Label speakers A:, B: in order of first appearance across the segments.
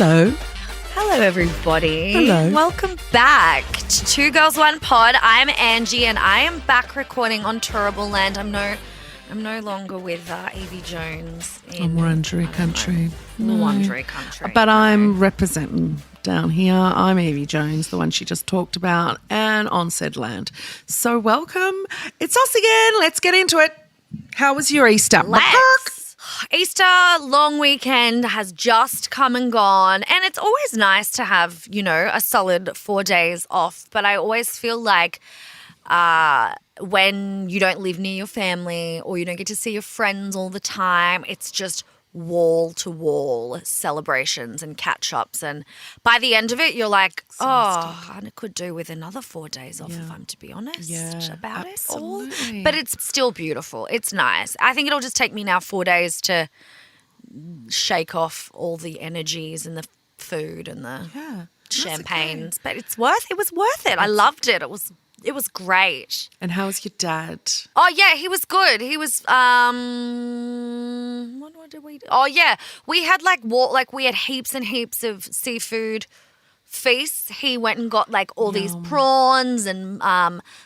A: Hello.
B: Hello, everybody.
A: Hello.
B: Welcome back to Two Girls, One Pod. I'm Angie, and I am back recording on Turrbal land. I'm no longer with Yvie Jones in
A: Wurundjeri country.
B: Wurundjeri country.
A: But I'm representing down here. I'm Yvie Jones, the one she just talked about, and on said land. So welcome. It's us again. Let's get into it. How was your Easter?
B: Easter long weekend has just come and gone, and it's always nice to have, a solid 4 days off. But I always feel like when you don't live near your family or you don't get to see your friends all the time, it's just wall-to-wall celebrations and catch-ups. And by the end of it, you're like, I could do with another 4 days off if I'm to be honest about it all. But it's still beautiful. It's nice. I think it'll just take me now 4 days to shake off all the energies and the food and the champagnes. But it was worth it. I loved it. It was great.
A: And how was your dad?
B: Oh, yeah, he was good. He was, what did we do? Oh, yeah, we had we had heaps and heaps of seafood feasts. He went and got all these prawns and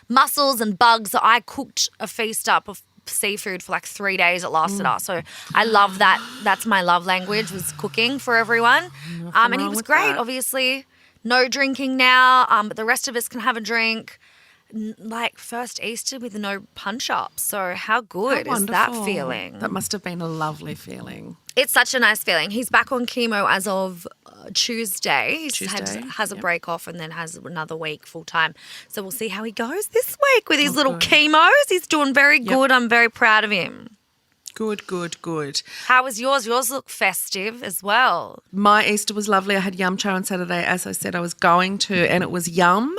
B: mussels and bugs. So I cooked a feast up of seafood for 3 days. It lasted us. So I love that. That's my love language, was cooking for everyone. And he was great, obviously. No drinking now, but the rest of us can have a drink. First Easter with no punch-ups. So how good is that feeling?
A: That must have been a lovely feeling.
B: It's such a nice feeling. He's back on chemo as of Tuesday. He has a break off and then has another week full-time. So we'll see how he goes this week with his little chemos. He's doing very good. I'm very proud of him.
A: Good.
B: How was yours? Yours look festive as well.
A: My Easter was lovely. I had yum cha on Saturday, as I said I was going to, and it was yum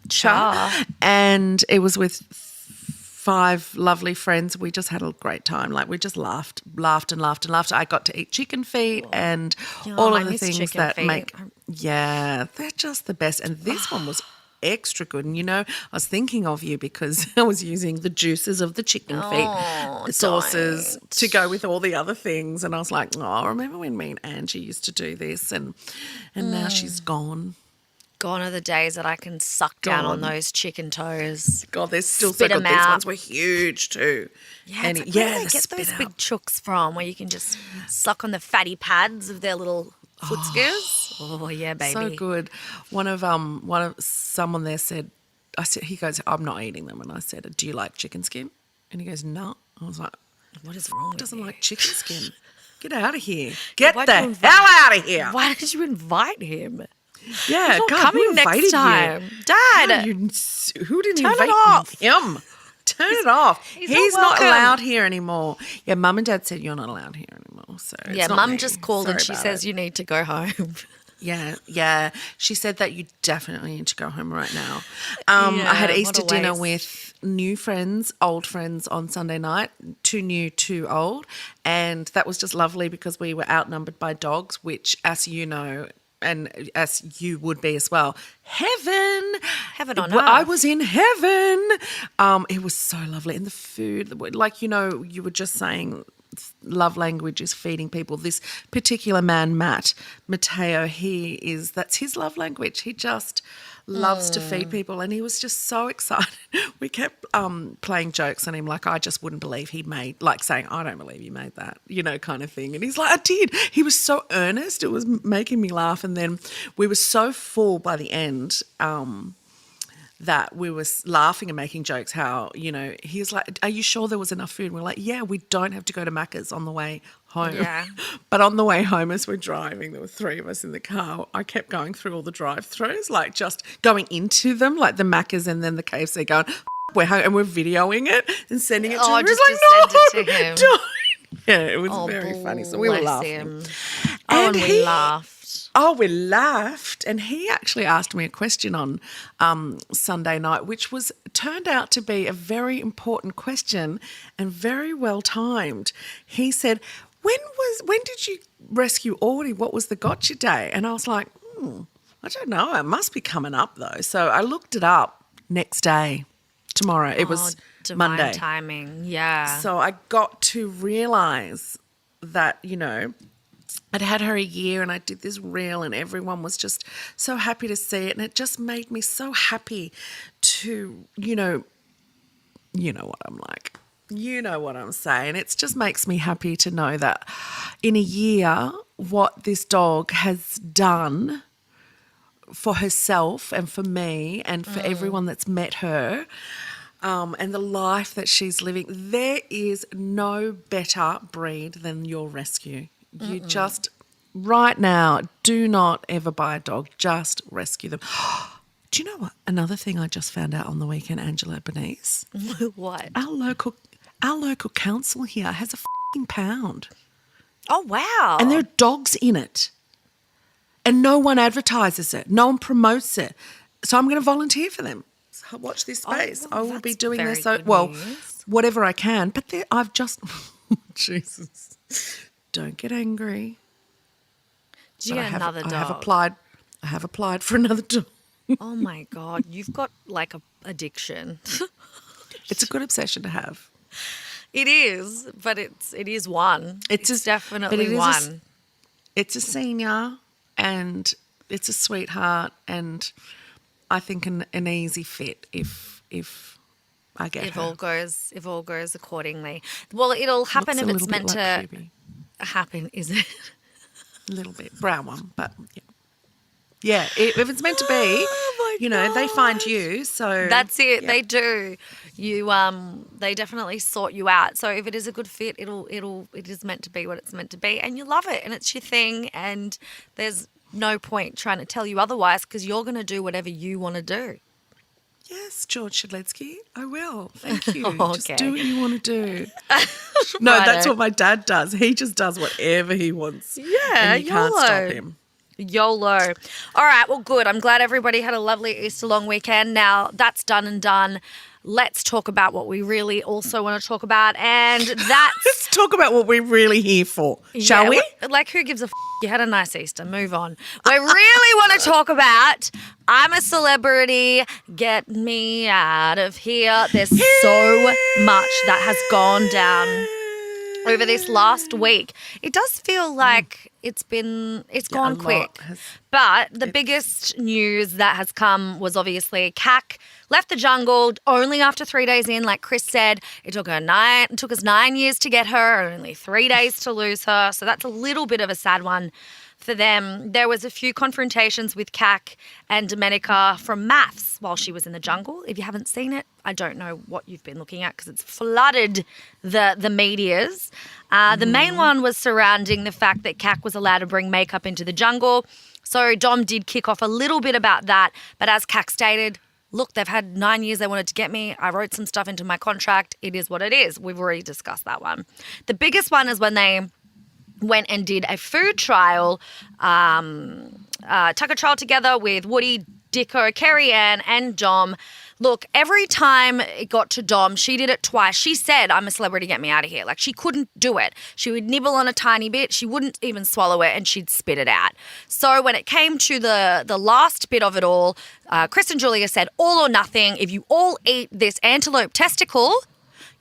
A: cha, and it was with 5 lovely friends. We just had a great time. We just laughed. I got to eat chicken feet and all of the things that make, they're just the best. And this one was extra good. And, I was thinking of you because I was using the juices of the chicken feet sauces to go with all the other things. And I was like, remember when me and Angie used to do this? And now she's gone.
B: Gone are the days that I can suck down on those chicken toes.
A: God, they're still so good. These ones were huge too.
B: Yeah, where do they get those big chooks from where you can just suck on the fatty pads of their little footskers? Oh, yeah, baby.
A: So good. Someone there said, he goes, I'm not eating them. And I said, do you like chicken skin? And he goes, no. I was like,
B: what is wrong with you?
A: Doesn't like chicken skin. Get out of here. Get the hell out of here.
B: Why did you invite him?
A: Yeah,
B: he's not coming next time.
A: You?
B: Dad.
A: Who didn't invite him? Turn it off. He's not allowed here anymore. Yeah, Mum and Dad said you're not allowed here anymore. So
B: Mum just called and she says you need to go home.
A: Yeah. She said that you definitely need to go home right now. I had Easter dinner with new friends, old friends on Sunday night, 2 new, 2 old, and that was just lovely because we were outnumbered by dogs, which, as you know, and as you would be as well, heaven on earth. I was in heaven. It was so lovely. And the food, you were just saying, love language is feeding people. This particular man, Mateo, that's his love language. He just loves to feed people, and he was just so excited. We kept playing jokes on him, I just wouldn't believe he made, saying, I don't believe you made that, kind of thing. And he's like, I did. He was so earnest. It was making me laugh. And then we were so full by the end that we were laughing and making jokes how, he was like, are you sure there was enough food? And we're like, yeah, we don't have to go to Macca's on the way home. Yeah. But on the way home, as we're driving, there were 3 of us in the car. I kept going through all the drive-thrus, just going into them, the Macca's and then the KFC, going, we're home, and we're videoing it and sending it to him.
B: Just to send it to him.
A: Don't. Yeah, it was very funny. So we were laughing.
B: And we laughed.
A: Oh, we laughed. And he actually asked me a question on Sunday night, which turned out to be a very important question and very well timed. He said, when did you rescue Audie? What was the gotcha day? And I was like, I don't know. It must be coming up though. So I looked it up next day, tomorrow. It was
B: divine
A: Monday.
B: Timing, yeah.
A: So I got to realise that, I'd had her a year and I did this reel and everyone was just so happy to see it. And it just made me so happy to, you know what I'm like. You know what I'm saying. It just makes me happy to know that in a year, what this dog has done for herself and for me and for everyone that's met her, and the life that she's living, there is no better breed than your rescue. You just, right now, do not ever buy a dog. Just rescue them. Do you know what? Another thing I just found out on the weekend, Angela Benise.
B: What?
A: Our local council here has a f***ing pound.
B: Oh, wow.
A: And there are dogs in it. And no one advertises it. No one promotes it. So I'm going to volunteer for them. So watch this space.
B: Oh, well,
A: I will be
B: that's
A: doing
B: very
A: this.
B: good
A: Well,
B: news.
A: whatever I can. But I've just... Jesus. Don't get angry.
B: Did you
A: But
B: get another dog?
A: I have applied for another dog.
B: Oh, my God. You've got like a addiction.
A: It's a good obsession to have.
B: It is, but it is one. It's definitely one.
A: It's a senior and it's a sweetheart and I think an easy fit if I get her.
B: If all goes accordingly. Well, it'll happen
A: Looks
B: if
A: a
B: it's
A: little
B: meant
A: bit
B: to
A: like Phoebe.
B: happen, is it?
A: A little bit. Brown one, but yeah. Yeah, if it's meant to be, they find you. So
B: that's it.
A: Yeah.
B: They do. They definitely sort you out. So if it is a good fit, it is meant to be what it's meant to be, and you love it, and it's your thing, and there's no point trying to tell you otherwise because you're going to do whatever you want to do.
A: Yes, George Shadletsky, I will. Thank you.
B: Okay.
A: Just do what you want to do. No, that's what my dad does. He just does whatever he wants.
B: Yeah,
A: and you can't stop him.
B: YOLO. All right, well, good. I'm glad everybody had a lovely Easter long weekend. Now, that's done and done. Let's talk about what we really also want to talk about, and that's...
A: Let's talk about what we're really here for, shall we?
B: Like, who gives a f***? You had a nice Easter. Move on. We really want to talk about I'm a Celebrity, get me out of here. There's so much that has gone down over this last week. It does feel like it's gone quick. But the biggest news that has come was obviously Cac left the jungle only after 3 days in. Like Chris said, it took us 9 years to get her and only 3 days to lose her. So that's a little bit of a sad one for them. There was a few confrontations with Cac and Domenica from maths while she was in the jungle. If you haven't seen it, I don't know what you've been looking at because it's flooded the medias. The main one was surrounding the fact that Cac was allowed to bring makeup into the jungle. So Dom did kick off a little bit about that. But as Cac stated, look, they've had 9 years they wanted to get me. I wrote some stuff into my contract. It is what it is. We've already discussed that one. The biggest one is when they went and did a food trial, took a trial together with Woody, Dicko, Kerri-Anne and Dom. Look, every time it got to Dom, she did it twice. She said, I'm a celebrity, get me out of here. Like, she couldn't do it. She would nibble on a tiny bit. She wouldn't even swallow it and she'd spit it out. So when it came to the last bit of it all, Chris and Julia said, all or nothing. If you all eat this antelope testicle,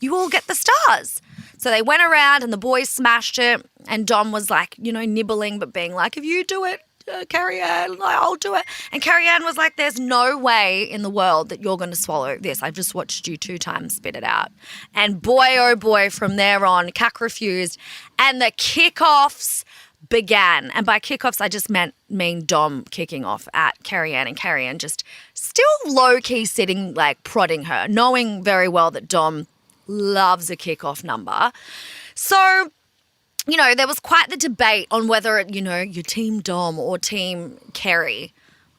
B: you all get the stars. So they went around and the boys smashed it and Dom was like, nibbling but being like, if you do it, Kerri-Anne, I'll do it. And Kerri-Anne was like, there's no way in the world that you're going to swallow this. I've just watched you 2 times spit it out. And boy, oh boy, from there on, Cac refused. And the kickoffs began. And by kickoffs, I just mean Dom kicking off at Kerri-Anne and Kerri-Anne just still low-key sitting, like prodding her, knowing very well that Dom loves a kickoff number. So, there was quite the debate on whether, you're team Dom or team Kerri.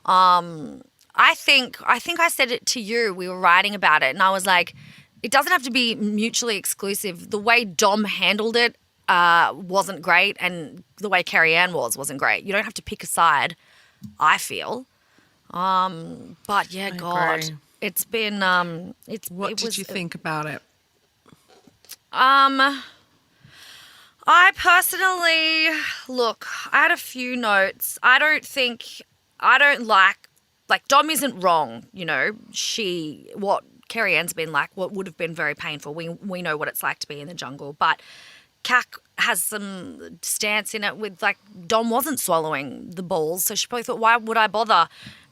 B: I think I said it to you. We were writing about it and I was like, it doesn't have to be mutually exclusive. The way Dom handled it wasn't great and the way Kerri-Anne wasn't great. You don't have to pick a side, I feel. But yeah, God,
A: agree.
B: It's been,
A: What did you think about it?
B: I personally, look, I had a few notes. I don't like Dom isn't wrong, what Kerri-Anne's been like, what would have been very painful. We know what it's like to be in the jungle, but Cac has some stance in it with, like, Dom wasn't swallowing the balls, so she probably thought, why would I bother?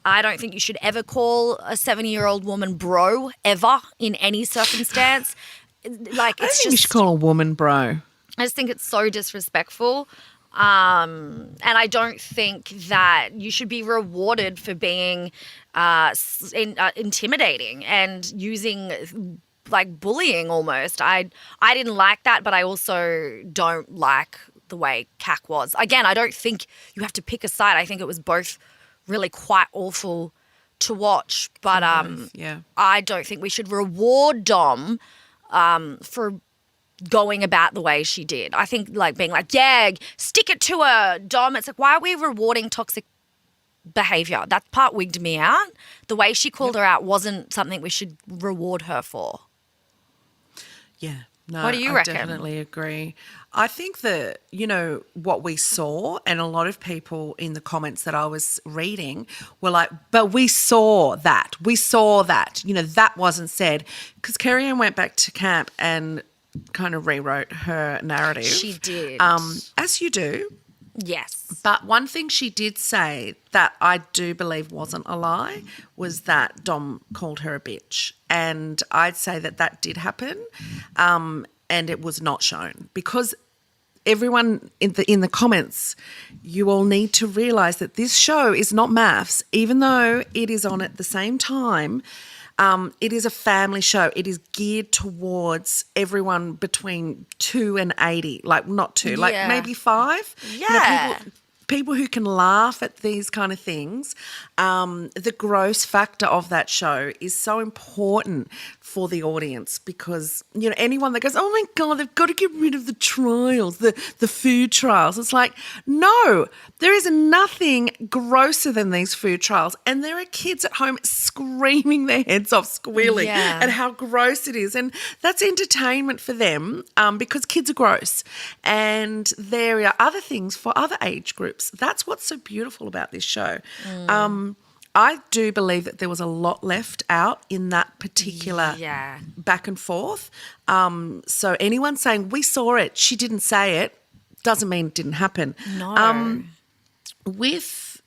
B: I don't think you should ever call a 70-year-old woman bro, ever, in any circumstance. Like,
A: I don't think you should call a woman bro.
B: I just think it's so disrespectful. And I don't think that you should be rewarded for being intimidating and using, like, bullying almost. I didn't like that, but I also don't like the way Cac was. Again, I don't think you have to pick a side. I think it was both really quite awful to watch. But I don't think we should reward Dom for going about the way she did. I think, like, being like, yeah, stick it to her, Dom. It's like, why are we rewarding toxic behaviour? That part wigged me out. The way she called her out wasn't something we should reward her for.
A: Yeah. No,
B: what do you reckon?
A: I definitely agree. I think that, what we saw, and a lot of people in the comments that I was reading were like, but we saw that. We saw that. That wasn't said. Because Kerri-Anne went back to camp and kind of rewrote her narrative.
B: She did.
A: As you do.
B: Yes.
A: But one thing she did say that I do believe wasn't a lie was that Dom called her a bitch. And I'd say that did happen, and it was not shown. Because everyone in the comments, you all need to realise that this show is not maths, even though it is on at the same time. It is a family show. It is geared towards everyone between 2 and 80. Like, not 2, like maybe 5.
B: Yeah.
A: People who can laugh at these kind of things. The gross factor of that show is so important for the audience because, anyone that goes, oh, my God, they've got to get rid of the trials, the food trials. It's like, no, there is nothing grosser than these food trials. And there are kids at home screaming their heads off, squealing at how gross it is. And that's entertainment for them because kids are gross. And there are other things for other age groups. That's what's so beautiful about this show. I do believe that there was a lot left out in that particular back and forth. So anyone saying, we saw it, she didn't say it, doesn't mean it didn't happen.
B: No.
A: With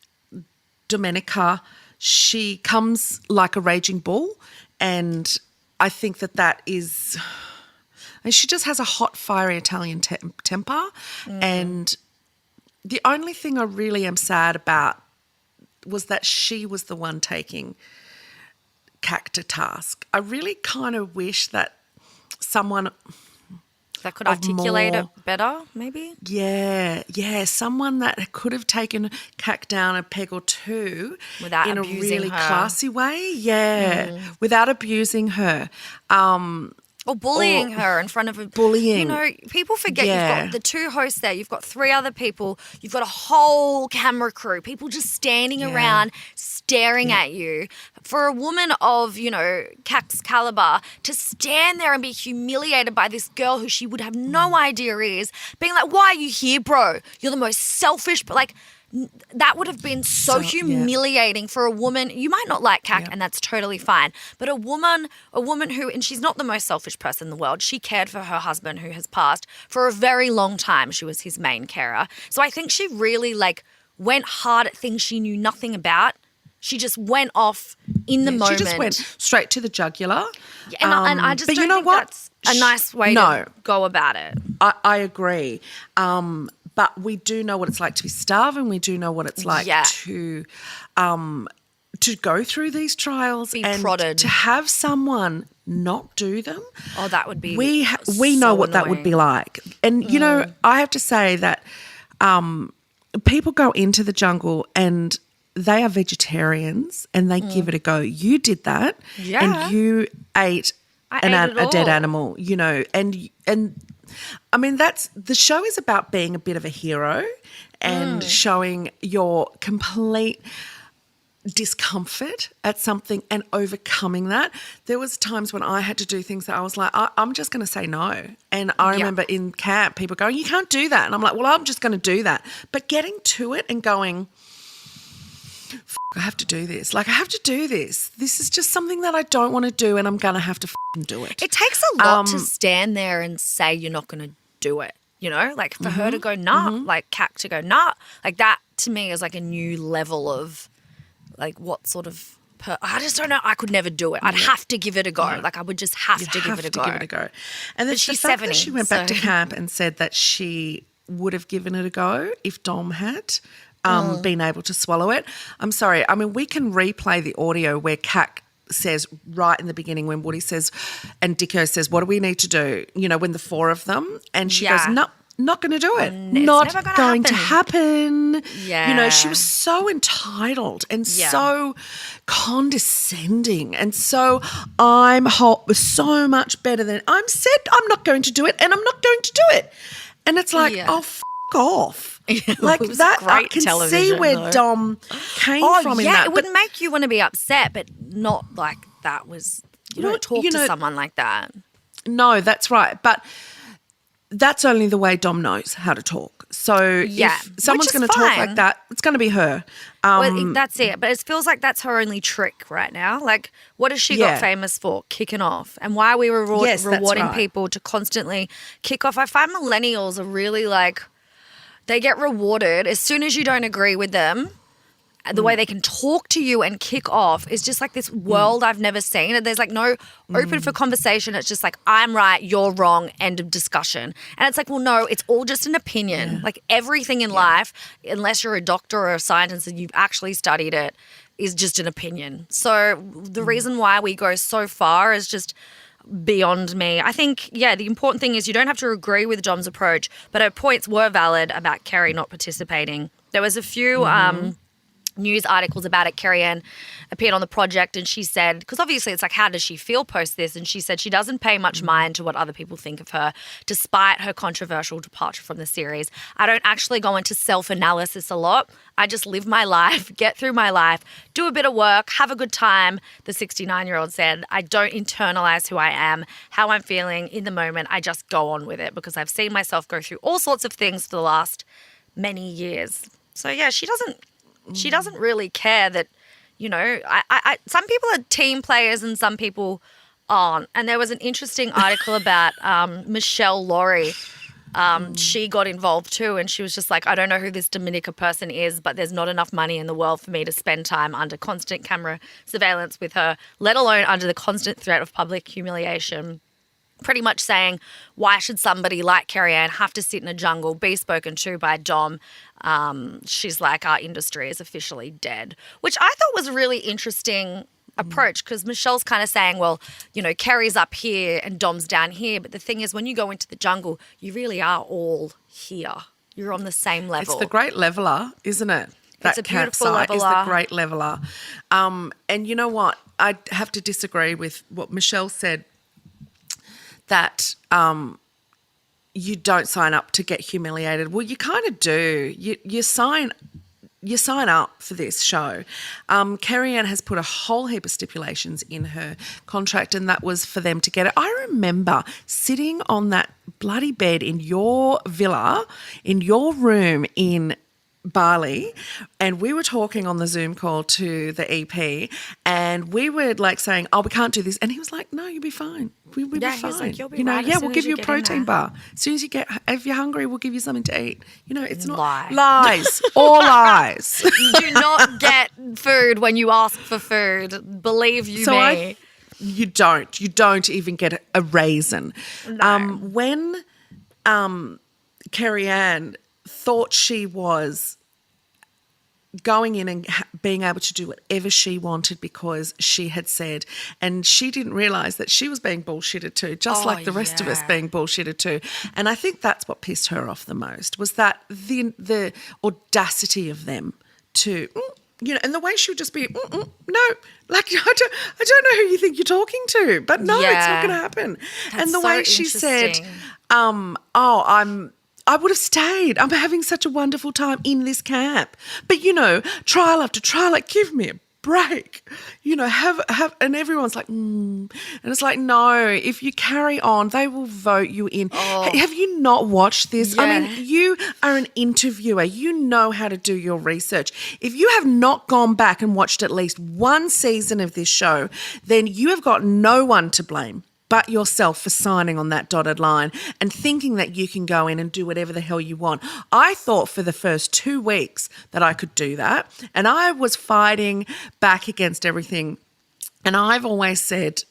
A: Domenica, she comes like a raging bull, and I think that is... And she just has a hot, fiery Italian temper. And the only thing I really am sad about was that she was the one taking Cac to task. I really kind of wish that someone
B: that could articulate it better, maybe?
A: Yeah, someone that could have taken Cac down a peg or two
B: without
A: in
B: abusing
A: a really
B: her.
A: Classy way, without abusing her.
B: Or bullying her in front of a...
A: Bullying.
B: People forget you've got the 2 hosts there. You've got 3 other people. You've got a whole camera crew. People just standing around staring at you. For a woman of, Cac's caliber to stand there and be humiliated by this girl who she would have no idea is, being like, why are you here, bro? You're the most selfish... But, like... That would have been so humiliating for a woman. You might not like Cac, and that's totally fine. But a woman who, and she's not the most selfish person in the world. She cared for her husband who has passed for a very long time. She was his main carer. So I think she really went hard at things she knew nothing about. She just went off in the moment.
A: She just went straight to the jugular.
B: And I just don't think that's a nice way to go about it.
A: I agree. But we do know what it's like to be starving. We do know what it's like to go through these trials and
B: prodded.
A: To have someone not do them.
B: Oh, that would be
A: we know what that would be like. And, I have to say that people go into the jungle and they are vegetarians and they give it a go. You did that and you ate a dead animal, and I mean, the show is about being a bit of a hero and showing your complete discomfort at something and overcoming that. There was times when I had to do things that I was like, I'm just going to say no. And I remember in camp people going, you can't do that. And I'm like, well, I'm just going to do that. But getting to it and going, I have to do this. I have to do this. This is just something that I don't want to do and I'm going to have to do it.
B: It takes a lot to stand there and say you're not going to do it. You know, like for her to go nah, like Kat to go nah, like that to me is like a new level of like what sort of I just don't know. I could never do it. I'd have to give it a go. No. Like I would just have to give it a go.
A: And then she's 70. That she went back to camp and said that she would have given it a go if Dom had been able to swallow it. I'm sorry. I mean, we can replay the audio where Kat says right in the beginning when Woody says and Dicko says, what do we need to do? You know, when the four of them and she goes, no. Not going to do it. Not going to happen.
B: Yeah.
A: You know, she was so entitled and so condescending and so I'm so much better than I'm not going to do it and I'm not going to do it. And it's like, oh, f*** off. Like that, I can see where Dom came from in that.
B: It would make you want to be upset, but not like that was, you don't talk to someone like that.
A: No, that's right. But that's only the way Dom knows how to talk. So if someone's going to talk like that, it's going to be her.
B: Well, that's it. But it feels like that's her only trick right now. Like, what has she got famous for? Kicking off. And why are we rewarding people to constantly kick off? I find millennials are really like, they get rewarded as soon as you don't agree with them. The way they can talk to you and kick off is just like this world I've never seen. And there's like no open for conversation. It's just like, I'm right, you're wrong, end of discussion. And it's like, well, no, it's all just an opinion. Yeah. Like everything in life, unless you're a doctor or a scientist and you've actually studied it, is just an opinion. So the reason why we go so far is just beyond me. I think, the important thing is you don't have to agree with Dom's approach, but her points were valid about Kerri not participating. There was a few news articles about it. Kerri-Anne appeared on the project and she said, because obviously it's like, how does she feel post this? And she said she doesn't pay much mind to what other people think of her, despite her controversial departure from the series. I don't actually go into self-analysis a lot. I just live my life, get through my life, do a bit of work, have a good time. The 69-year-old said, I don't internalize who I am, how I'm feeling in the moment. I just go on with it because I've seen myself go through all sorts of things for the last many years. So she doesn't really care that, you know, some people are team players and some people aren't. And there was an interesting article about Michelle Laurie. She got involved too and she was just like, I don't know who this Domenica person is, but there's not enough money in the world for me to spend time under constant camera surveillance with her, let alone under the constant threat of public humiliation. Pretty much saying, why should somebody like Kerri-Anne have to sit in a jungle, be spoken to by Dom? She's like, our industry is officially dead, which I thought was a really interesting approach because Michelle's kind of saying, well, you know, Kerri's up here and Dom's down here. But the thing is, when you go into the jungle, you really are all here. You're on the same level.
A: It's the great leveler, isn't it?
B: It's a beautiful leveler.
A: Is the great leveler. And you know what? I have to disagree with what Michelle said, that you don't sign up to get humiliated. Well, you kind of do. You sign up for this show. Kerri-Anne has put a whole heap of stipulations in her contract, and that was for them to get it. I remember sitting on that bloody bed in your villa, in your room in Bali, and we were talking on the Zoom call to the EP, and we were like saying, "Oh, we can't do this," and he was like, "No, you'll be fine. We'll be fine.
B: He's like, you'll be
A: we'll give you a protein bar as soon as if you're hungry, we'll give you something to eat. You know, it's not lies, all lies.
B: You do not get food when you ask for food. Believe you me.
A: You don't even get a raisin.
B: No.
A: When Kerri-Anne thought she was going in and being able to do whatever she wanted because she had said, and she didn't realise that she was being bullshitted too, just like the rest of us being bullshitted too. And I think that's what pissed her off the most, was that the audacity of them to, you know, and the way she would just be, no, like I don't know who you think you're talking to, but no, it's not going to happen.
B: That's
A: and the
B: so
A: way she said, I would have stayed. I'm having such a wonderful time in this camp. But, you know, trial after trial, like, give me a break. You know, have and everyone's like, And it's like, no, if you carry on, they will vote you in.
B: Oh.
A: Have you not watched this?
B: Yeah.
A: I mean, you are an interviewer. You know how to do your research. If you have not gone back and watched at least one season of this show, then you have got no one to blame. but yourself for signing on that dotted line and thinking that you can go in and do whatever the hell you want. I thought for the first 2 weeks that I could do that, and I was fighting back against everything. And I've always said,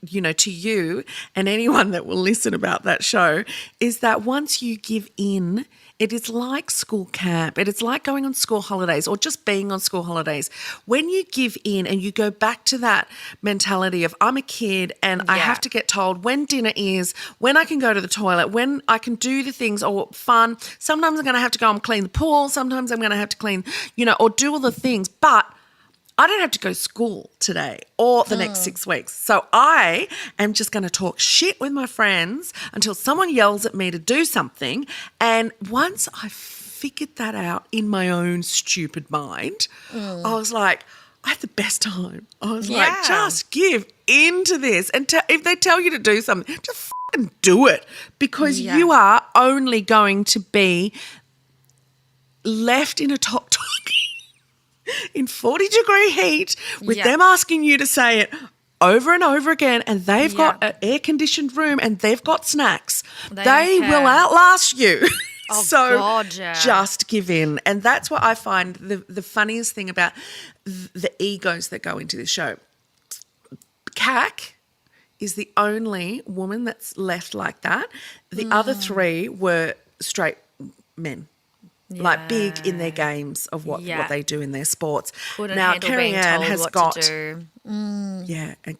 A: to you and anyone that will listen about that show, is that once you give in, it is like school camp. It is like going on school holidays or just being on school holidays. When you give in and you go back to that mentality of I'm a kid and I have to get told when dinner is, when I can go to the toilet, when I can do the things or fun. Sometimes I'm going to have to go and clean the pool. Sometimes I'm going to have to clean, or do all the things. But I don't have to go to school today or the next 6 weeks. So I am just going to talk shit with my friends until someone yells at me to do something. And once I figured that out in my own stupid mind, I was like, I had the best time. I was like, just give in to this. And if they tell you to do something, just fucking do it, because you are only going to be left in a top 20 in 40-degree heat with them asking you to say it over and over again, and they've got an air-conditioned room and they've got snacks. They will outlast you. Just give in. And that's what I find the funniest thing about the egos that go into this show. Cac is the only woman that's left like that. The other three were straight men. Like big in their games of what they do in their sports.
B: Now Kerri-Anne has got
A: and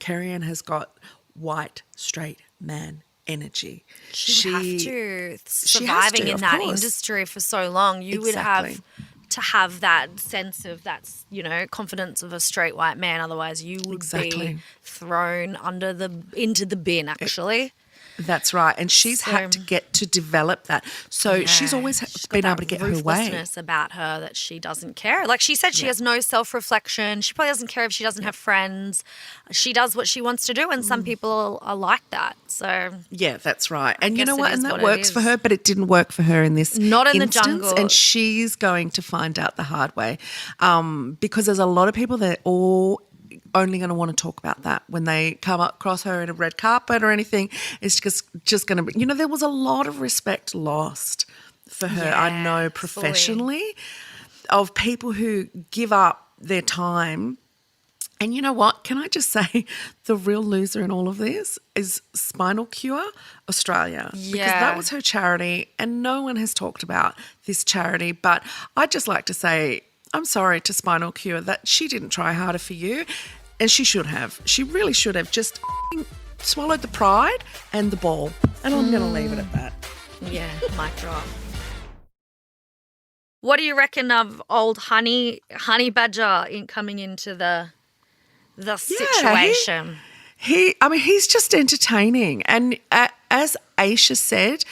A: Kerri-Anne has got white straight man energy.
B: She would have to. Surviving in that industry for so long, you would have to have that sense of confidence of a straight white man. Otherwise, you would be thrown into the bin. Actually.
A: That's right. And she's had to get to develop that. So she's always been able to get her way.
B: Ruthlessness about her that she doesn't care. Like she said, she has no self-reflection. She probably doesn't care if she doesn't have friends. She does what she wants to do, and some people are like that. So
A: yeah, that's right. And you know what? And that works for her, but it didn't work for her in this
B: Not in
A: instance,
B: the jungle.
A: And she's going to find out the hard way, because there's a lot of people that all only going to want to talk about that when they come across her in a red carpet or anything. It's just going to be, there was a lot of respect lost for her, I know, professionally, of people who give up their time. And you know what? Can I just say the real loser in all of this is Spinal Cure Australia, because that was her charity and no one has talked about this charity. But I'd just like to say I'm sorry to Spinal Cure that she didn't try harder for you. And she should have. She really should have just swallowed the pride and the ball. And I'm going to leave it at that.
B: Yeah, mic drop. What do you reckon of old Honey Badger coming into the situation?
A: He's just entertaining. And as Aisha said,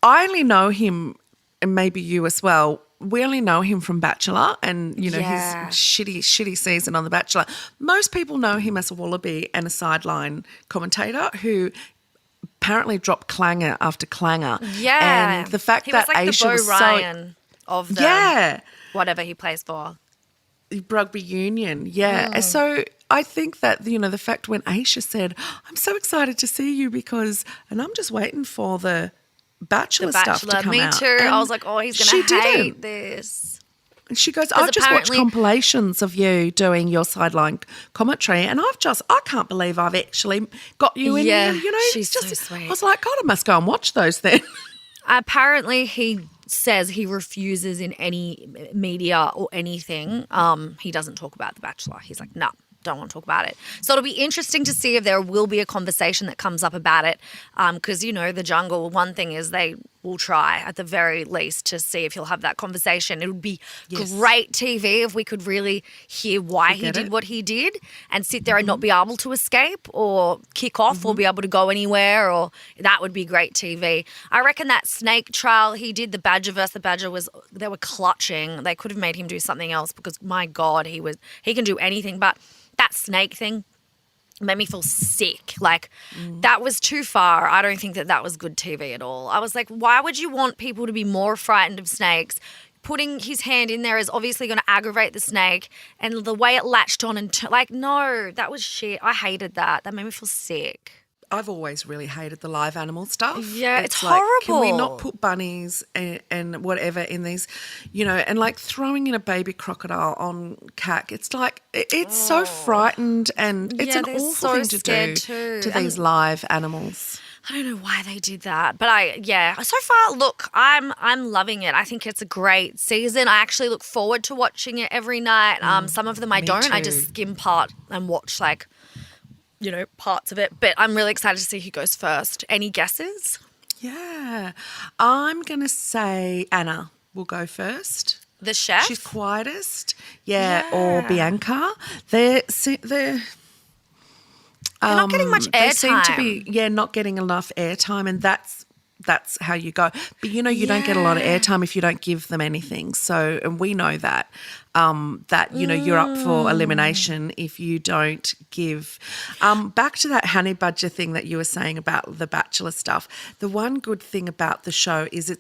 A: I only know him, and maybe you as well, we only know him from Bachelor and, his shitty season on The Bachelor. Most people know him as a wallaby and a sideline commentator who apparently dropped clanger after clanger.
B: Yeah.
A: And the fact that
B: was like
A: Aisha
B: the Bo
A: was
B: Ryan of the whatever he plays for.
A: Rugby union, So I think that, the fact when Aisha said, I'm so excited to see you and I'm just waiting for the Bachelor stuff to come out.
B: Me too.
A: And
B: I was like, he's going to hate this.
A: And she goes, I've just watched compilations of you doing your sideline commentary and I can't believe I've actually got you in here.
B: She's so sweet.
A: I was like, God, I must go and watch those then.
B: Apparently he says he refuses in any media or anything. He doesn't talk about The Bachelor. He's like, no. Don't want to talk about it. So it'll be interesting to see if there will be a conversation that comes up about it, because, the jungle, one thing is they will try at the very least to see if he'll have that conversation. It would be great TV if we could really hear why he did what he did and sit there and not be able to escape or kick off or be able to go anywhere, or that would be great TV. I reckon that snake trial he did, the Badger versus the Badger, they were clutching. They could have made him do something else because, my God, he can do anything. But that snake thing made me feel sick. Like, that was too far. I don't think that was good TV at all. I was like, why would you want people to be more frightened of snakes? Putting his hand in there is obviously going to aggravate the snake, and the way it latched on no, that was shit. I hated that. That made me feel sick.
A: I've always really hated the live animal stuff.
B: Yeah, it's
A: like,
B: horrible.
A: Can we not put bunnies and whatever in these, and like throwing in a baby crocodile on CAC? It's like, it's so frightened, and it's an awful thing to do to these live animals.
B: I don't know why they did that, but so far, look, I'm loving it. I think it's a great season. I actually look forward to watching it every night. Some of them I don't.
A: Too.
B: I just skim part and watch parts of it. But I'm really excited to see who goes first. Any guesses?
A: Yeah, I'm gonna say Anna will go first.
B: The chef?
A: She's quietest. Yeah. Or Bianca. They're
B: not getting much airtime.
A: They seem to be, not getting enough airtime, and that's how you go. But, you don't get a lot of airtime if you don't give them anything. So, and we know that, you're up for elimination if you don't give. Back to that honey badger thing that you were saying about the Bachelor stuff. The one good thing about the show is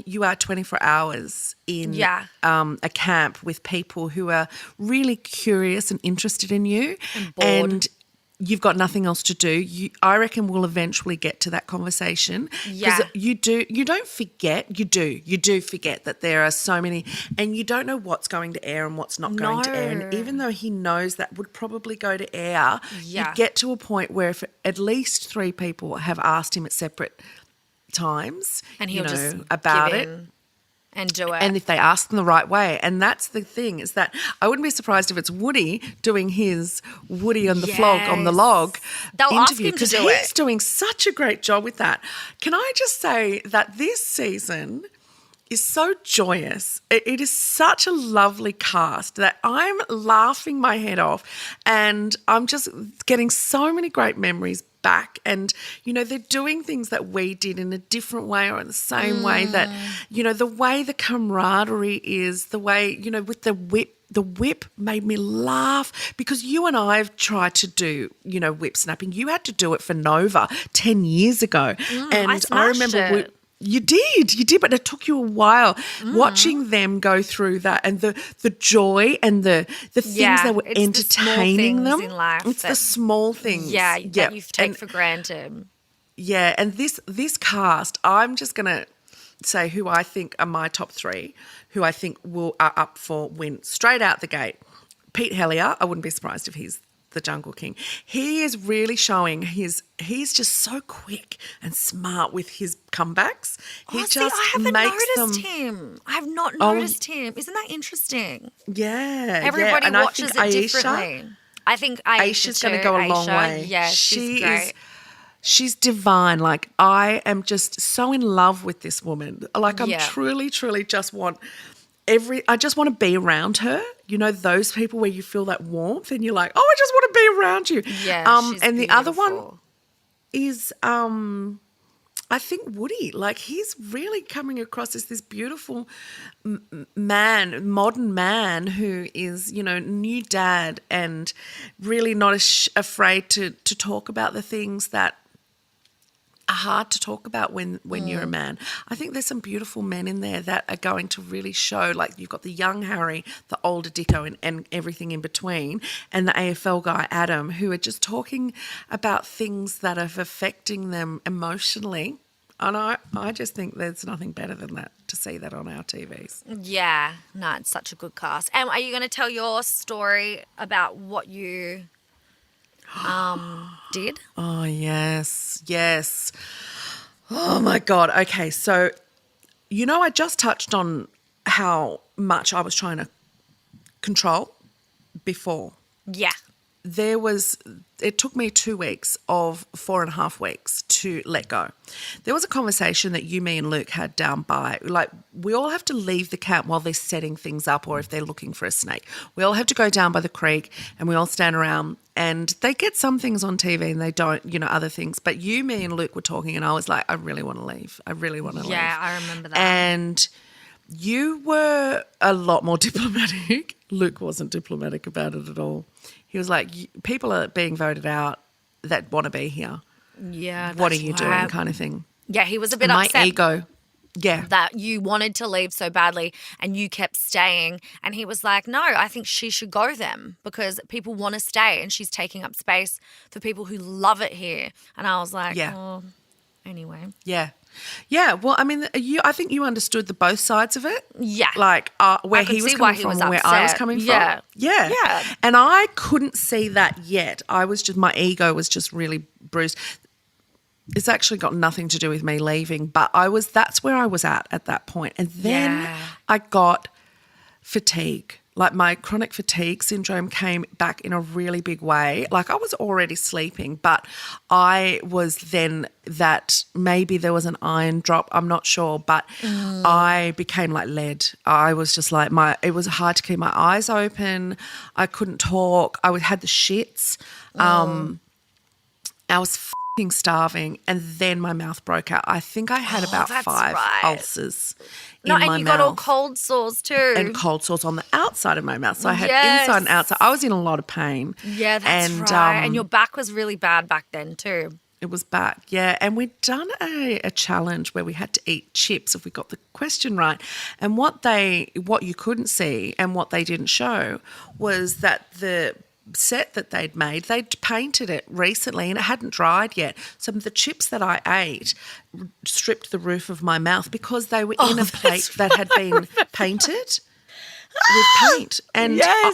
A: you are 24 hours in a camp with people who are really curious and interested in you.
B: And bored.
A: And you've got nothing else to do. I reckon we'll eventually get to that conversation.
B: Yeah.
A: Because you do forget that there are so many, and you don't know what's going to air and what's not going to air. And even though he knows that would probably go to air, you get to a point where if at least 3 people have asked him at separate times,
B: and he'll just
A: about
B: give
A: it.
B: in and do it.
A: And if they ask them the right way. And that's the thing, is that I wouldn't be surprised if it's Woody doing his Woody on the vlog, on the log
B: They'll
A: interview.
B: ask him to
A: because
B: do
A: he's
B: it.
A: doing such a great job with that. Can I just say that this season is so joyous. It is such a lovely cast that I'm laughing my head off, and I'm just getting so many great memories back. And, they're doing things that we did in a different way or in the same way that, the way the camaraderie is, the way, with the whip. The whip made me laugh because you and I have tried to do, whip snapping. You had to do it for Nova 10 years ago. And I remember
B: it.
A: You did, but it took you a while watching them go through that, and the joy and the things that were entertaining them.
B: In life
A: it's the small things.
B: That you take for granted.
A: Yeah, and this cast, I'm just going to say who I think are my top 3, who I think are up for win straight out the gate. Pete Hellier, I wouldn't be surprised if he's the Jungle King. He is really showing he's just so quick and smart with his comebacks.
B: I haven't noticed him. I have not noticed him. Isn't that interesting?
A: Yeah.
B: Everybody
A: and
B: watches
A: I think
B: it differently. I think
A: Aisha's going to go a long way.
B: Yeah, she's great.
A: She's divine. Like, I am just so in love with this woman. Like, I'm truly, truly just want I just want to be around her. Those people where you feel that warmth and you're like, oh, I just want to be around you.
B: Yeah, she's
A: and the
B: beautiful.
A: other one is, I think Woody. Like, he's really coming across as this beautiful man, modern man who is, new dad and really not afraid to talk about the things that are hard to talk about when you're a man. I think there's some beautiful men in there that are going to really show, like you've got the young Harry, the older Dicko and everything in between, and the AFL guy Adam, who are just talking about things that are affecting them emotionally. And I just think there's nothing better than that, to see that on our TVs.
B: Yeah. No, it's such a good cast. And are you going to tell your story about what you did?
A: Oh, yes. Oh, my God. Okay, so, I just touched on how much I was trying to control before.
B: Yeah.
A: It took me 2 weeks of 4.5 weeks to let go. There was a conversation that you, me and Luke had down by, like, we all have to leave the camp while they're setting things up or if they're looking for a snake. We all have to go down by the creek and we all stand around, and they get some things on TV and they don't, other things. But you, me and Luke were talking and I was like, I really want to leave. I really want to leave.
B: Yeah, I remember that.
A: And you were a lot more diplomatic. Luke wasn't diplomatic about it at all. He was like, people are being voted out that want to be here.
B: Yeah.
A: What are you doing, kind of thing.
B: Yeah, he was a bit
A: my
B: upset.
A: ego. Yeah.
B: That you wanted to leave so badly and you kept staying. And he was like, no, I think she should go then because people want to stay and she's taking up space for people who love it here. And I was like, oh, anyway.
A: Yeah. Yeah. Well, I mean, I think you understood the both sides of it.
B: Yeah.
A: Like where he was coming from and where I was coming from.
B: Yeah.
A: Yeah. And I couldn't see that yet. my ego was just really bruised. It's actually got nothing to do with me leaving, but that's where I was at that point. And then I got fatigue. Like my chronic fatigue syndrome came back in a really big way. Like I was already sleeping, but I was then that maybe there was an iron drop. I'm not sure, but I became like lead. I was just like it was hard to keep my eyes open. I couldn't talk. I had the shits. I was starving, and then my mouth broke out. I think I had about 5 ulcers in my mouth.
B: And you got all cold sores too.
A: And cold sores on the outside of my mouth. So I had inside and outside. I was in a lot of pain.
B: Yeah, that's right. And your back was really bad back then too.
A: It was back, yeah. And we'd done a challenge where we had to eat chips if we got the question right. And what you couldn't see and what they didn't show was that the set that they'd painted it recently and it hadn't dried yet. So the chips that I ate stripped the roof of my mouth because they were in a plate that had been painted with paint. And I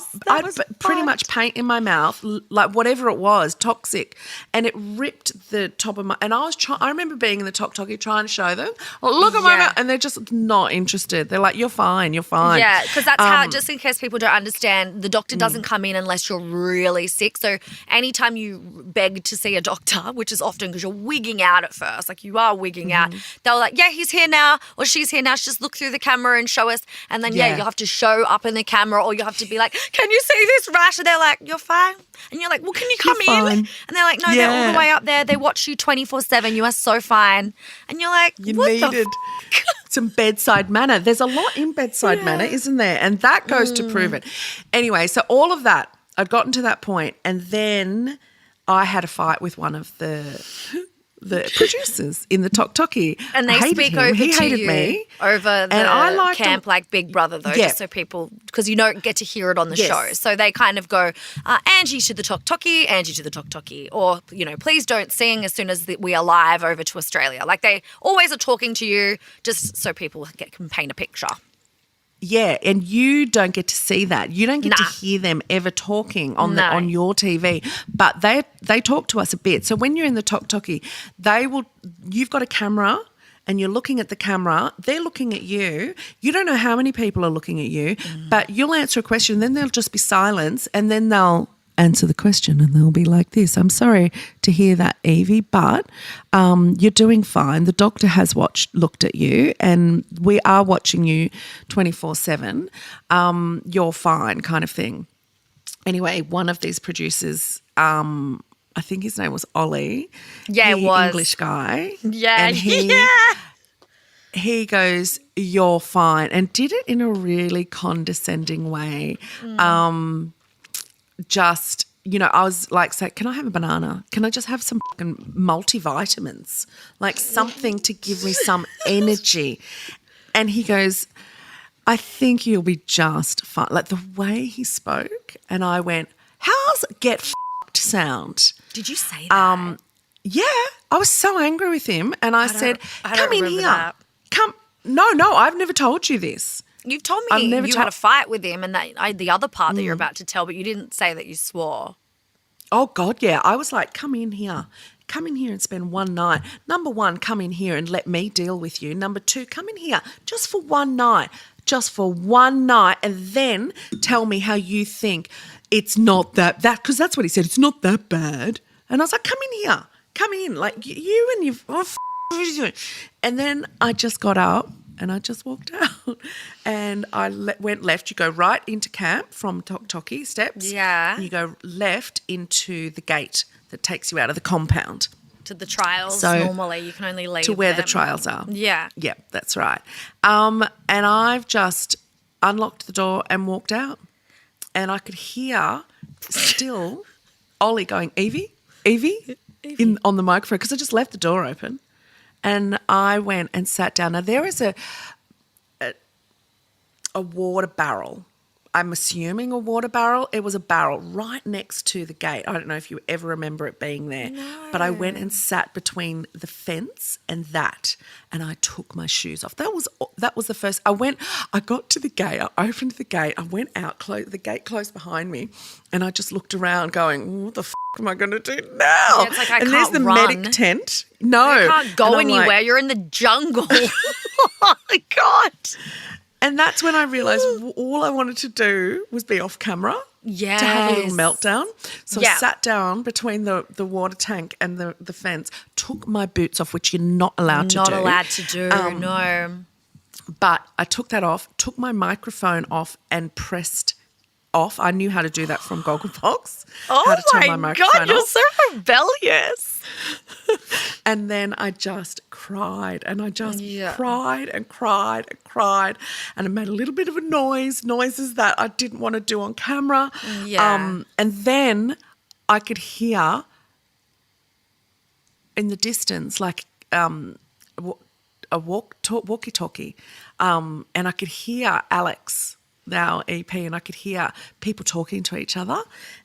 A: pretty much paint in my mouth, like whatever it was, toxic, and it ripped the top of my, and I remember being in the talkie trying to show them, look at my mouth, and they're just not interested. They're like, you're fine.
B: Yeah, because that's how, just in case people don't understand, the doctor doesn't come in unless you're really sick. So anytime you beg to see a doctor, which is often because you're wigging out at first, like you are wigging out, they're like, yeah, he's here now, or she's here now, just look through the camera and show us. And then, you'll have to show up in the camera, or you have to be like, can you see this rash? And they're like, you're fine. And you're like, well, can you come in? And they're like, no, they're all the way up there. They watch you 24/7. You are so fine. And you're like,
A: you needed some bedside manner. There's a lot in bedside manner, isn't there? And that goes to prove it. Anyway, so all of that, I'd gotten to that point, and then I had a fight with one of the producers in the Talkie.
B: And they speak over
A: he
B: to
A: hated
B: you
A: me.
B: Over the camp like Big Brother though, just so people, because you don't get to hear it on the show. So they kind of go, Angie to the Talkie, Angie to the Talkie, or, please don't sing as soon as we are live over to Australia. Like they always are talking to you just so people can paint a picture.
A: Yeah, and you don't get to see that. You don't get to hear them ever talking on your TV, but they talk to us a bit. So when you're in the Talkie, you've got a camera and you're looking at the camera. They're looking at you. You don't know how many people are looking at you, but you'll answer a question, then there'll just be silence, and then they'll answer the question and they'll be like this. I'm sorry to hear that, Yvie, but you're doing fine. The doctor has looked at you and we are watching you 24/7. You're fine, kind of thing. Anyway, one of these producers, I think his name was Ollie.
B: Yeah, it was.
A: English guy.
B: Yeah.
A: And he goes, you're fine, and did it in a really condescending way. Just, I was like, say, can I have a banana? Can I just have some fucking multivitamins? Like something to give me some energy. And he goes, I think you'll be just fine. Like the way he spoke. And I went, how's get fucked sound?
B: Did you say that?
A: Yeah. I was so angry with him. And I said, come in here.
B: That.
A: No, I've never told you this.
B: You've told me you had a fight with him and that the other part that you're about to tell, but you didn't say that you swore.
A: Oh, God, yeah. I was like, come in here. Come in here and spend one night. Number one, come in here and let me deal with you. Number two, come in here just for one night. Just for one night, and then tell me how you think it's not that because that's what he said. It's not that bad. And I was like, come in here. Come in. Like you and you. And then I just got up. And I just walked out and I went left. You go right into camp from Talkie steps.
B: Yeah.
A: And you go left into the gate that takes you out of the compound.
B: To the trials, normally you can only leave
A: to where the trials are.
B: Yeah.
A: Yeah, that's right. And I've just unlocked the door and walked out. And I could hear still Ollie going, Yvie, on the microphone, because I just left the door open. And I went and sat down. Now, there is a water barrel. I'm assuming a water barrel. It was a barrel right next to the gate. I don't know if you ever remember it being there.
B: No.
A: But I went and sat between the fence and that, and I took my shoes off. That was the first. I got to the gate. I opened the gate. I went out. The gate closed behind me, and I just looked around going, what the f*** am I going to do now?
B: Yeah, it's like I
A: and
B: can't
A: there's the
B: run.
A: medic tent. No.
B: You can't go anywhere.
A: Like,
B: you're in the jungle. Oh, my God.
A: and that's when I realised all I wanted to do was be off camera.
B: Yes.
A: To have a little meltdown. So
B: Yeah.
A: I sat down between the water tank and the fence, took my boots off, which you're not allowed to do.
B: Not allowed to do, no.
A: But I took that off, took my microphone off and pressed off. I knew how to do that from Gogglebox.
B: Oh,
A: how to turn my microphone
B: God, you're
A: off.
B: so rebellious.
A: And then I just cried and I just
B: Yeah.
A: cried and cried and cried. And I made a little bit of a noises that I didn't want to do on camera.
B: Yeah.
A: And then I could hear in the distance like a walkie-talkie. And I could hear Alex, our EP, and I could hear people talking to each other.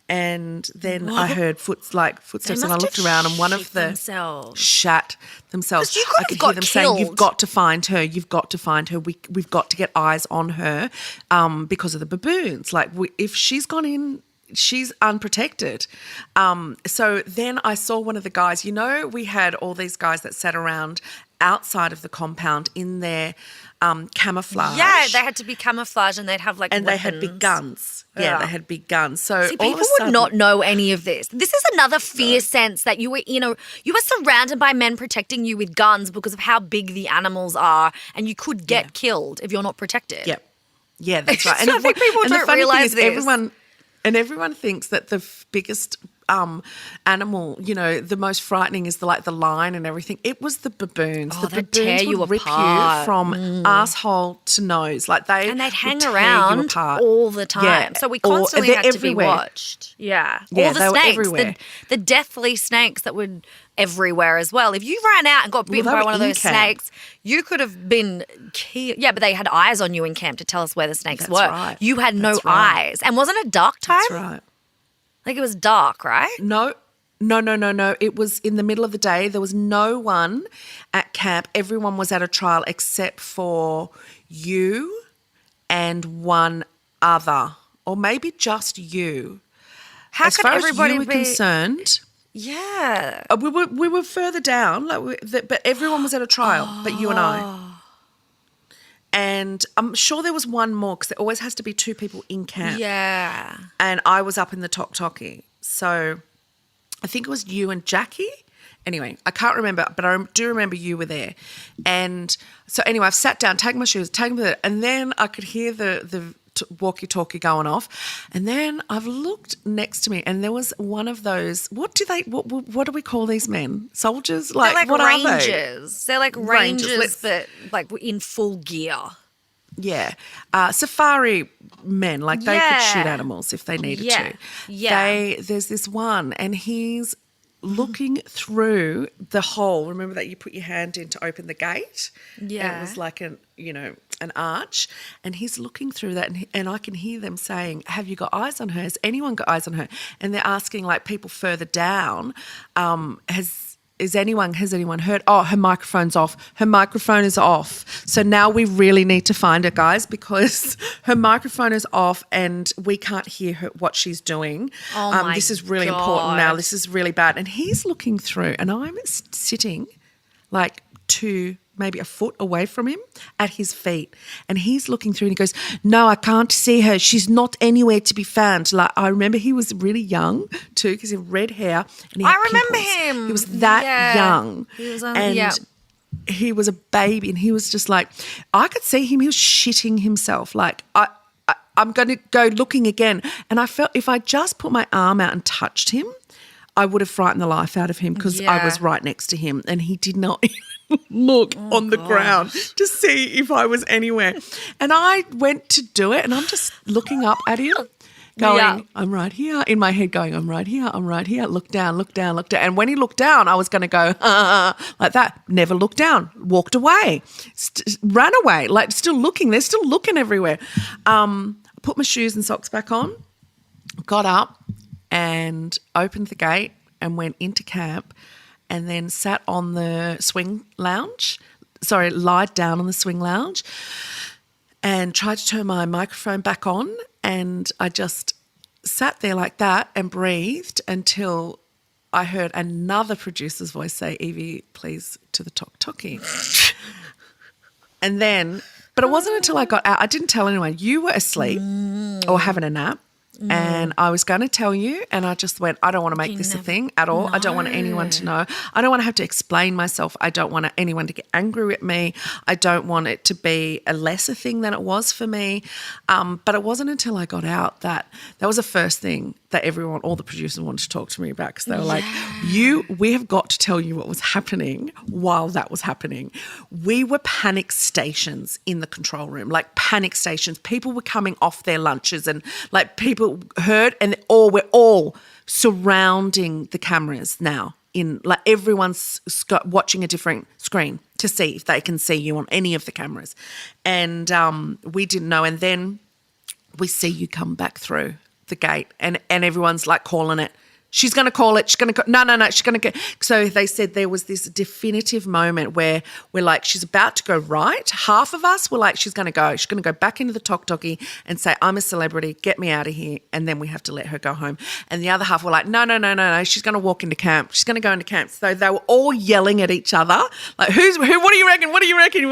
A: And then I heard footsteps, and I looked around, and one of the shat themselves.
B: 'Cause you could
A: I
B: have
A: could
B: got
A: hear them saying, "You've
B: killed.
A: got to find her. You've got to find her. We've got to get eyes on her, because of the baboons. Like if she's gone in." She's unprotected. So then I saw one of the guys. You know, we had all these guys that sat around outside of the compound in their camouflage.
B: Yeah, they had to be camouflaged and they'd have like
A: and
B: weapons.
A: they had big guns. Yeah,
B: Yeah.
A: they had big guns. So
B: See,
A: all
B: people
A: of a sudden,
B: would not know any of this. This is another fear sense that you were, you were surrounded by men protecting you with guns because of how big the animals are, and you could get killed if you're not protected.
A: Yep. Yeah, that's right.
B: I think people
A: and
B: don't
A: the funny
B: realise
A: thing is
B: this.
A: everyone thinks that the biggest animal, the most frightening is the lion and everything. It was the baboons.
B: Oh,
A: The
B: they'd
A: baboons
B: tear you
A: would rip
B: apart.
A: you from asshole to nose.
B: And they'd hang
A: would tear you
B: around
A: apart.
B: all the time.
A: Yeah.
B: So we
A: Or
B: constantly
A: they're
B: had to
A: everywhere.
B: be watched. Yeah.
A: Yeah,
B: all the
A: they were
B: snakes,
A: everywhere.
B: the deathly snakes that would everywhere as well. If you ran out and got bitten
A: they
B: by
A: were
B: one of
A: in
B: those
A: camp.
B: snakes, you could have been killed. Yeah, but they had eyes on you in camp to tell us where the snakes
A: That's
B: were.
A: right.
B: You had no
A: That's right.
B: eyes. And wasn't it dark time?
A: That's right.
B: Like it was dark, right?
A: No. It was in the middle of the day. There was no one at camp. Everyone was at a trial except for you and one other, or maybe just you.
B: How
A: as
B: could
A: far
B: everybody
A: as you were
B: be
A: concerned,
B: Yeah.
A: we were further down, but everyone was at a trial, but you and I. And I'm sure there was one more because there always has to be two people in camp.
B: Yeah.
A: And I was up in the Tok-Toki. So I think it was you and Jackie. Anyway, I can't remember, but I do remember you were there. And so anyway, I've sat down, taken my shoes, and then I could hear the walkie-talkie going off. And then I've looked next to me and there was one of those, what do we call these men? Soldiers?
B: They're like
A: what
B: rangers.
A: are they?
B: They're like
A: Rangers.
B: rangers, but like in full gear.
A: Yeah. Safari men, like they could shoot animals if they needed to.
B: Yeah.
A: There's this one and he's looking through the hole. Remember that you put your hand in to open the gate?
B: Yeah.
A: And it was like an arch. And he's looking through that and I can hear them saying, have you got eyes on her? Has anyone got eyes on her? And they're asking like people further down, has anyone heard? Oh, her microphone's off. Her microphone is off. So now we really need to find her, guys, because her microphone is off and we can't hear her what she's doing.
B: Oh my
A: This is really
B: God.
A: important now. This is really bad. And he's looking through and I'm sitting like maybe a foot away from him at his feet. And he's looking through and he goes, no, I can't see her. She's not anywhere to be found. Like I remember he was really young too because he had red hair. And he had
B: remember
A: pimples.
B: him.
A: He was that young.
B: He was
A: he was a baby and he was just like, I could see him. He was shitting himself. Like I'm going to go looking again. And I felt if I just put my arm out and touched him, I would have frightened the life out of him because I was right next to him and he did not look on the ground to see if I was anywhere. And I went to do it and I'm just looking up at him going, I'm right here. In my head going, I'm right here, I'm right here. Look down, look down, look down. And when he looked down, I was going to go, like that. Never looked down. Walked away. Ran away. Like still looking. They're still looking everywhere. Put my shoes and socks back on. Got up and opened the gate and went into camp and then sat on the lied down on the swing lounge and tried to turn my microphone back on, and I just sat there like that and breathed until I heard another producer's voice say, Yvie, please, to the talkie. And then, but it wasn't until I got out, I didn't tell anyone, you were asleep or having a nap. And I was going to tell you, and I just went, I don't want to make this a thing at all. No. I don't want anyone to know. I don't want to have to explain myself. I don't want anyone to get angry at me. I don't want it to be a lesser thing than it was for me. But it wasn't until I got out that was the first thing that all the producers wanted to talk to me about, because they were like, we have got to tell you what was happening while that was happening. We were panic stations in the control room, like panic stations. People were coming off their lunches and like people heard, and we're all surrounding the cameras now. In like everyone's watching a different screen to see if they can see you on any of the cameras. And we didn't know. And then we see you come back through the gate and everyone's like calling it. She's going to call it. She's going to no, she's going to go. So they said there was this definitive moment where we're like, she's about to go right. Half of us were like, she's going to go. She's going to go back into the talkie and say, I'm a celebrity, get me out of here. And then we have to let her go home. And the other half were like, no, she's going to walk into camp. She's going to go into camp. So they were all yelling at each other, like, who, what do you reckon? What do you reckon?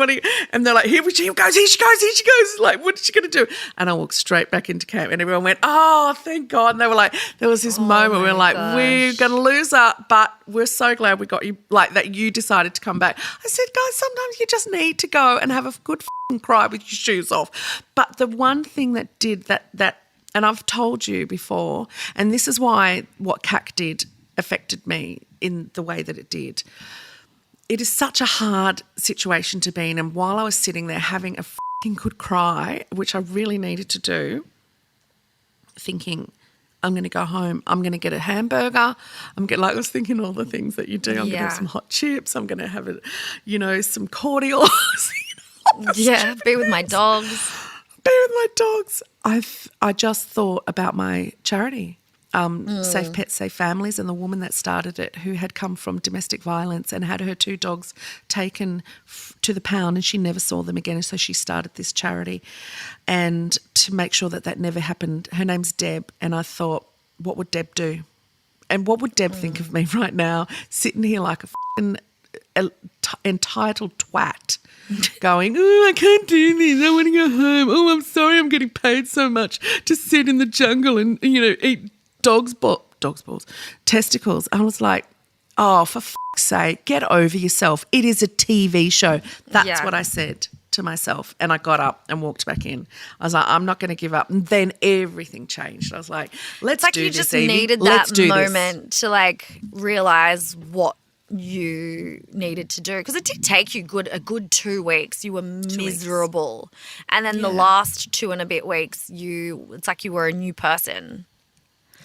A: And they're like, here she goes. Like, what is she going to do? And I walked straight back into camp and everyone went, oh, thank God. And they were like, there was this moment where we're like, we're going to lose her, but we're so glad we got you, like that you decided to come back. I said, guys, sometimes you just need to go and have a good cry with your shoes off. But the one thing that did that, and I've told you before, and this is why what CAC did affected me in the way that it did. It is such a hard situation to be in, and while I was sitting there having a good cry, which I really needed to do, thinking, I'm going to go home. I'm going to get a hamburger. I was thinking all the things that you do. I'm going to have some hot chips. I'm going to have some cordial.
B: Be with my dogs.
A: I just thought about my charity, Safe Pets, Safe Families, and the woman that started it, who had come from domestic violence and had her 2 dogs taken to the pound, and she never saw them again. And so she started this charity, and to make sure that never happened. Her name's Deb, and I thought, what would Deb do? And what would Deb think of me right now, sitting here like a entitled twat, going, oh, I can't do this. I want to go home. Oh, I'm sorry, I'm getting paid so much to sit in the jungle and eat dog's balls, testicles. I was like, oh, for fuck's sake, get over yourself. It is a TV show. That's what I said to myself. And I got up and walked back in. I was like, I'm not going to give up. And then everything changed. I was like, let's do this,
B: you just
A: Yvie.
B: needed that moment to like realise what you needed to do, because it did take you a good 2 weeks. You were miserable. And then the last 2 and a bit weeks, it's like you were a new person.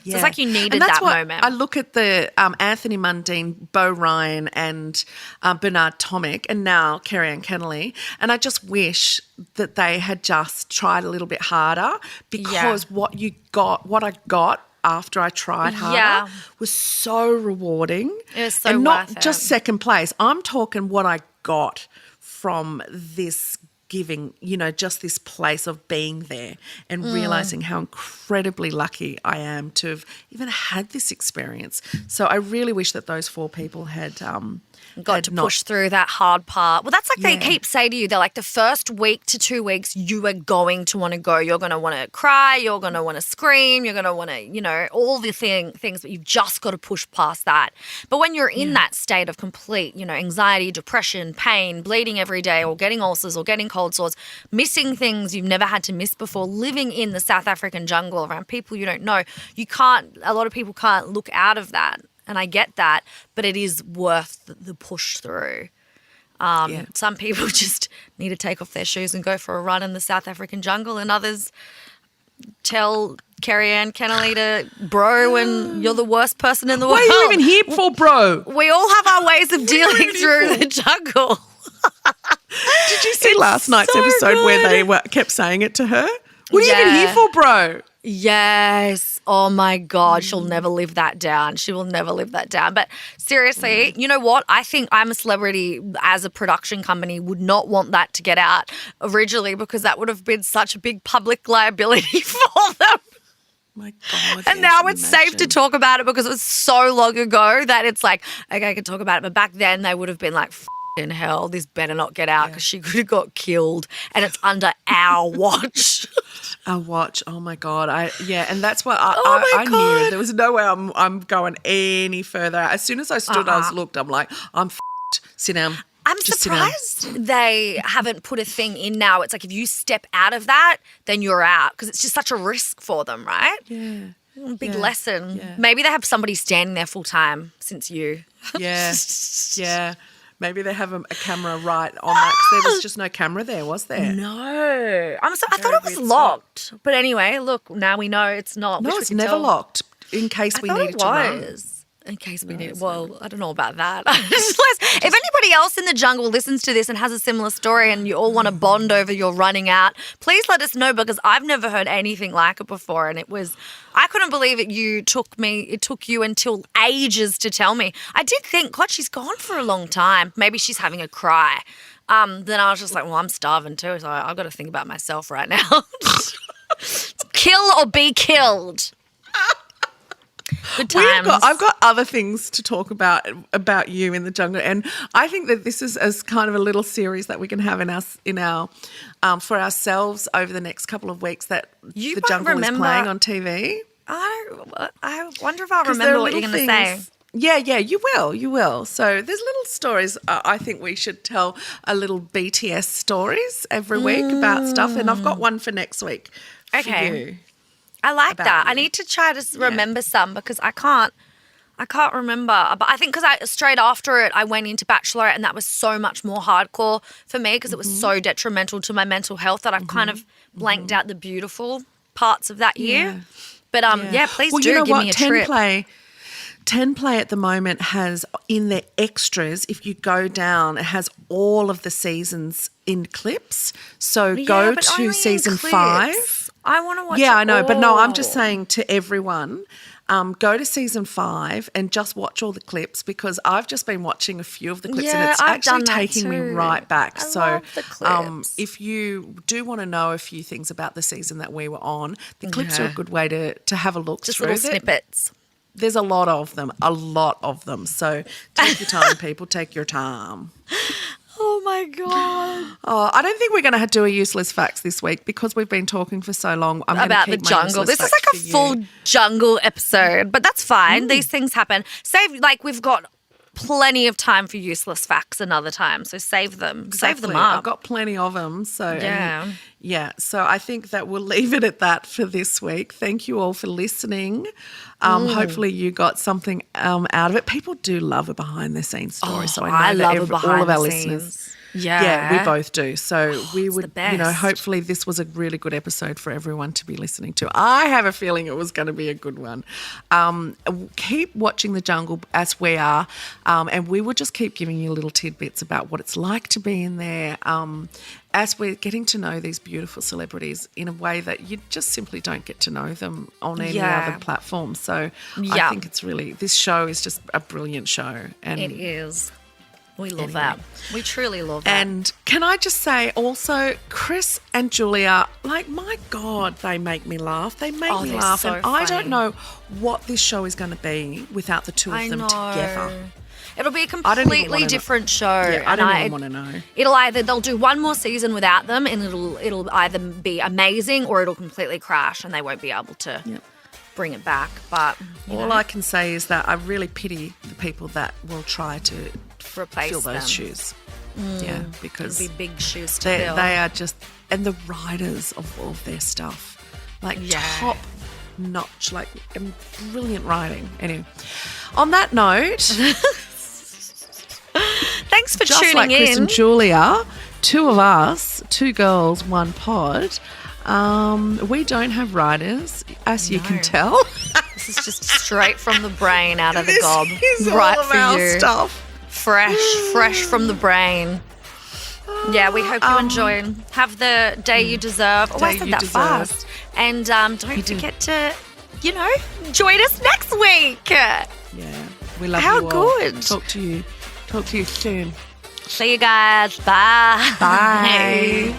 B: So it's like you needed that moment.
A: I look at the Anthony Mundine, Bo Ryan and Bernard Tomic, and now Kerri-Anne Kennelly, and I just wish that they had just tried a little bit harder, because what I got after I tried harder was so rewarding.
B: It was so
A: and
B: worth
A: not just second place. I'm talking what I got from this giving, just this place of being there and realising how incredibly lucky I am to have even had this experience. So I really wish that those 4 people had
B: got to push through that hard part. Well, that's like they keep saying to you, they're like, the first week to 2 weeks, you are going to want to go. You're going to want to cry. You're going to want to scream. You're going to want to, all the things, but you've just got to push past that. But when you're in that state of complete, anxiety, depression, pain, bleeding every day, or getting ulcers or getting cold sores, missing things you've never had to miss before, living in the South African jungle around people you don't know, a lot of people can't look out of that. And I get that, but it is worth the push through. Some people just need to take off their shoes and go for a run in the South African jungle, and others tell Kerri-Anne Kennelly bro when you're the worst person in the world.
A: What are you even here for, bro?
B: We all have our ways of dealing through the jungle.
A: Did you see last night's episode where they kept saying it to her? What are you even here for, bro?
B: Yes. Oh, my God. She'll never live that down. She will never live that down. But seriously, you know what? I think I'm a Celebrity as a production company would not want that to get out originally because that would have been such a big public liability for them.
A: My God.
B: And now it's safe to talk about it because it was so long ago that it's like, okay, I can talk about it. But back then they would have been like, in hell, this better not get out because she could have got killed and it's under our watch.
A: Our watch. Oh, my God. And that's why I knew there was no way I'm going any further. As soon as I stood, I looked, I'm like, I'm f***ed. Sit down.
B: I'm surprised they haven't put a thing in now. It's like if you step out of that, then you're out because it's just such a risk for them, right?
A: Yeah.
B: Big lesson.
A: Yeah.
B: Maybe they have somebody standing there full time since you.
A: Yeah. Yeah. Maybe they have a camera right on that because there was just no camera there, was there?
B: No. I thought it was locked. But anyway, look, now we know it's not.
A: No, it's never locked in case we needed to run.
B: In case we need it. Well, I don't know about that. If anybody else in the jungle listens to this and has a similar story and you all want to bond over your running out, please let us know because I've never heard anything like it before. And I couldn't believe it. It took you until ages to tell me. I did think, God, she's gone for a long time. Maybe she's having a cry. Then I was just like, well, I'm starving too. So I've got to think about myself right now. Kill or be killed. Good times.
A: I've got other things to talk about you in the jungle, and I think that this is as kind of a little series that we can have in our for ourselves over the next couple of weeks that the jungle is playing on TV.
B: I wonder if I'll remember what you're going to say.
A: Yeah, you will. So there's little stories. I think we should tell a little BTS stories every week about stuff, and I've got one for next week.
B: Okay.
A: For you.
B: I like that. I need to try to remember some because I can't remember. But I think because straight after it, I went into Bachelorette and that was so much more hardcore for me because it was so detrimental to my mental health that I've kind of blanked out the beautiful parts of that year. But please give me a trip.
A: 10 Play at the moment has in their extras, if you go down, it has all of the seasons in clips. So go to season 5.
B: I want to watch
A: I know. But no, I'm just saying to everyone, go to season 5 and just watch all the clips because I've just been watching a few of the clips and it's actually taking me right back.
B: I love the clips.
A: If you do want to know a few things about the season that we were on, the clips are a good way to have a look
B: just
A: through.
B: Just little snippets.
A: There's a lot of them. So take your time, people. Take your time.
B: Oh, my God.
A: Oh, I don't think we're going to do a useless facts this week because we've been talking for so long. I'm
B: about the jungle. This is like a full jungle episode, but that's fine. These things happen. We've got plenty of time for useless facts another time, so save them.
A: Exactly.
B: Save them up.
A: I've got plenty of them. So so I think that we'll leave it at that for this week. Thank you all for listening. Hopefully you got something out of it. People do love a behind-the-scenes story, so I know that all of our listeners. Yeah, we both do. So we would, hopefully this was a really good episode for everyone to be listening to. I have a feeling it was going to be a good one. Keep watching The Jungle as we are, and we will just keep giving you little tidbits about what it's like to be in there as we're getting to know these beautiful celebrities in a way that you just simply don't get to know them on any other platform. So I think it's really, this show is just a brilliant show. And
B: it is. We love that. We truly love that.
A: And can I just say also, Chris and Julia, like, my God, they make me laugh. They make me laugh. So and funny. I don't know what this show is going to be without the two of them together.
B: It'll be a completely different show.
A: Yeah, I don't even want to know.
B: They'll do one more season without them and it'll either be amazing or it'll completely crash and they won't be able to bring it back. But
A: all I can say is that I really pity the people that will try to
B: replace
A: fill those shoes. Yeah, because
B: it'll be big shoes to fill.
A: They are just, and the writers of all of their stuff, like top notch, like brilliant writing. Anyway, on that note,
B: thanks for
A: just
B: tuning
A: like
B: in.
A: Chris and Julia, two of us, two girls, one pod. We don't have writers, as you can tell.
B: This is just straight from the brain out of the
A: This
B: gob.
A: is
B: Right
A: all of
B: for
A: our
B: you.
A: stuff.
B: Fresh from the brain. Yeah, we hope you enjoy and have the day you deserve. Oh, I said that fast. And don't forget to, join us next week.
A: Yeah, we love
B: How
A: you all.
B: good.
A: Talk to you soon.
B: See you guys. Bye.
A: Bye.